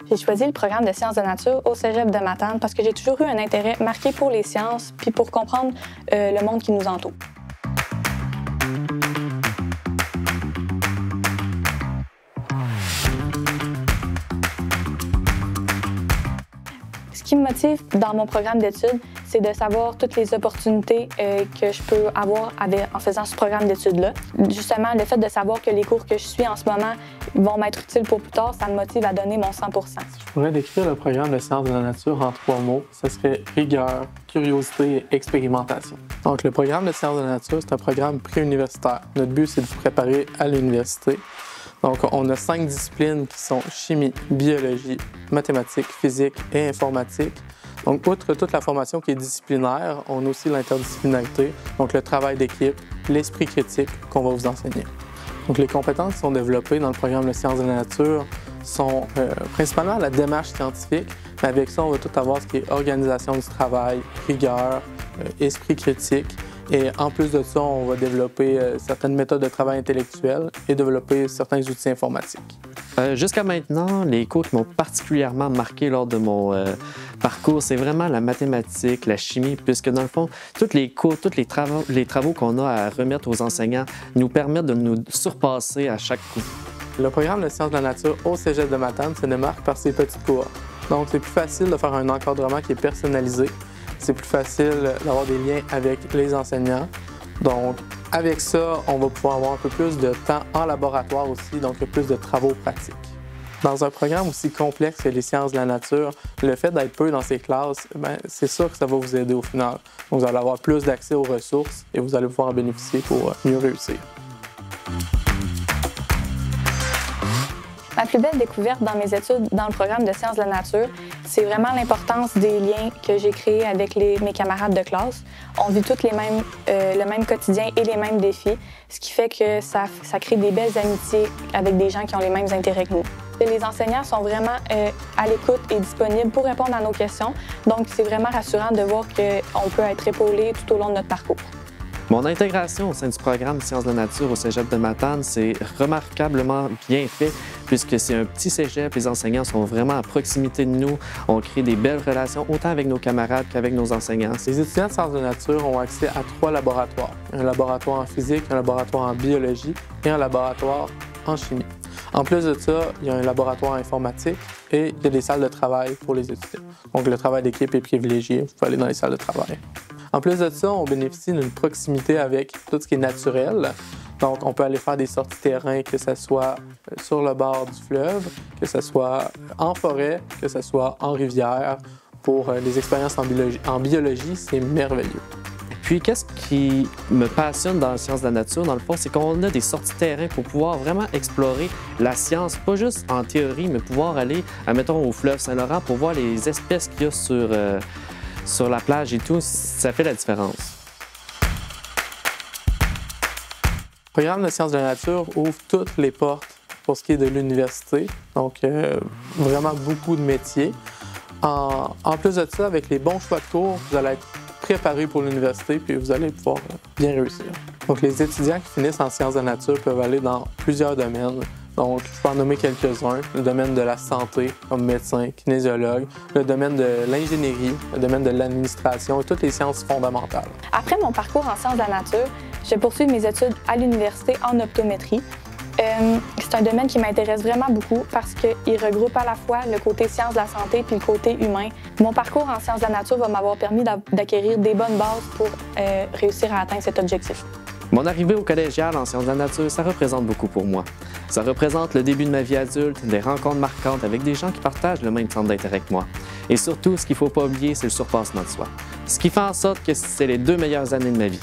J'ai choisi le programme de sciences de nature au Cégep de Matane parce que j'ai toujours eu un intérêt marqué pour les sciences puis pour comprendre le monde qui nous entoure. Ce qui me motive dans mon programme d'études, c'est de savoir toutes les opportunités que je peux avoir en faisant ce programme d'études-là. Justement, le fait de savoir que les cours que je suis en ce moment vont m'être utiles pour plus tard, ça me motive à donner mon 100 %. Si je pourrais décrire le programme de sciences de la nature en 3 mots, ce serait rigueur, curiosité et expérimentation. Donc, le programme de sciences de la nature, c'est un programme préuniversitaire. Notre but, c'est de vous préparer à l'université. Donc, on a 5 disciplines qui sont chimie, biologie, mathématiques, physique et informatique. Donc, outre toute la formation qui est disciplinaire, on a aussi l'interdisciplinarité, donc le travail d'équipe, l'esprit critique qu'on va vous enseigner. Donc, les compétences qui sont développées dans le programme de sciences de la nature sont principalement la démarche scientifique, mais avec ça, on va tout avoir ce qui est organisation du travail, rigueur, esprit critique. Et en plus de ça, on va développer certaines méthodes de travail intellectuel et développer certains outils informatiques. Jusqu'à maintenant, les cours qui m'ont particulièrement marqué lors de mon parcours, c'est vraiment la mathématique, la chimie, puisque dans le fond, tous les cours, tous les travaux qu'on a à remettre aux enseignants nous permettent de nous surpasser à chaque coup. Le programme de sciences de la nature au Cégep de Matane se démarque par ses petites cohortes. Donc, c'est plus facile de faire un encadrement qui est personnalisé. C'est plus facile d'avoir des liens avec les enseignants. Donc, avec ça, on va pouvoir avoir un peu plus de temps en laboratoire aussi, donc plus de travaux pratiques. Dans un programme aussi complexe que les sciences de la nature, le fait d'être peu dans ces classes, c'est sûr que ça va vous aider au final. Donc, vous allez avoir plus d'accès aux ressources et vous allez pouvoir en bénéficier pour mieux réussir. Ma plus belle découverte dans mes études dans le programme de sciences de la nature, c'est vraiment l'importance des liens que j'ai créés avec mes camarades de classe. On vit tous le même quotidien et les mêmes défis, ce qui fait que ça crée des belles amitiés avec des gens qui ont les mêmes intérêts que nous. Les enseignants sont vraiment à l'écoute et disponibles pour répondre à nos questions, donc c'est vraiment rassurant de voir qu'on peut être épaulé tout au long de notre parcours. Mon intégration au sein du programme Sciences de la nature au Cégep de Matane, c'est remarquablement bien fait puisque c'est un petit cégep, les enseignants sont vraiment à proximité de nous, on crée des belles relations autant avec nos camarades qu'avec nos enseignants. Les étudiants de sciences de la nature ont accès à 3 laboratoires. Un laboratoire en physique, un laboratoire en biologie et un laboratoire en chimie. En plus de ça, il y a un laboratoire informatique et il y a des salles de travail pour les étudiants. Donc le travail d'équipe est privilégié, vous pouvez aller dans les salles de travail. En plus de ça, on bénéficie d'une proximité avec tout ce qui est naturel. Donc on peut aller faire des sorties terrain, que ce soit sur le bord du fleuve, que ce soit en forêt, que ce soit en rivière. Pour les expériences en biologie, c'est merveilleux. Puis, qu'est-ce qui me passionne dans la science de la nature, dans le fond, c'est qu'on a des sorties terrain pour pouvoir vraiment explorer la science, pas juste en théorie, mais pouvoir aller, admettons, au fleuve Saint-Laurent pour voir les espèces qu'il y a sur la plage et tout. Ça fait la différence. Le programme de sciences de la nature ouvre toutes les portes pour ce qui est de l'université, donc vraiment beaucoup de métiers. En plus de ça, avec les bons choix de cours, vous allez être préparé pour l'université, puis vous allez pouvoir bien réussir. Donc, les étudiants qui finissent en sciences de la nature peuvent aller dans plusieurs domaines. Donc, je peux en nommer quelques-uns. Le domaine de la santé, comme médecin, kinésiologue, le domaine de l'ingénierie, le domaine de l'administration et toutes les sciences fondamentales. Après mon parcours en sciences de la nature, je poursuis mes études à l'université en optométrie. C'est un domaine qui m'intéresse vraiment beaucoup parce qu'il regroupe à la fois le côté sciences de la santé puis le côté humain. Mon parcours en sciences de la nature va m'avoir permis d'acquérir des bonnes bases pour réussir à atteindre cet objectif. Mon arrivée au collégial en sciences de la nature, ça représente beaucoup pour moi. Ça représente le début de ma vie adulte, des rencontres marquantes avec des gens qui partagent le même centre d'intérêt que moi. Et surtout, ce qu'il ne faut pas oublier, c'est le surpassement de soi. Ce qui fait en sorte que c'est les 2 meilleures années de ma vie.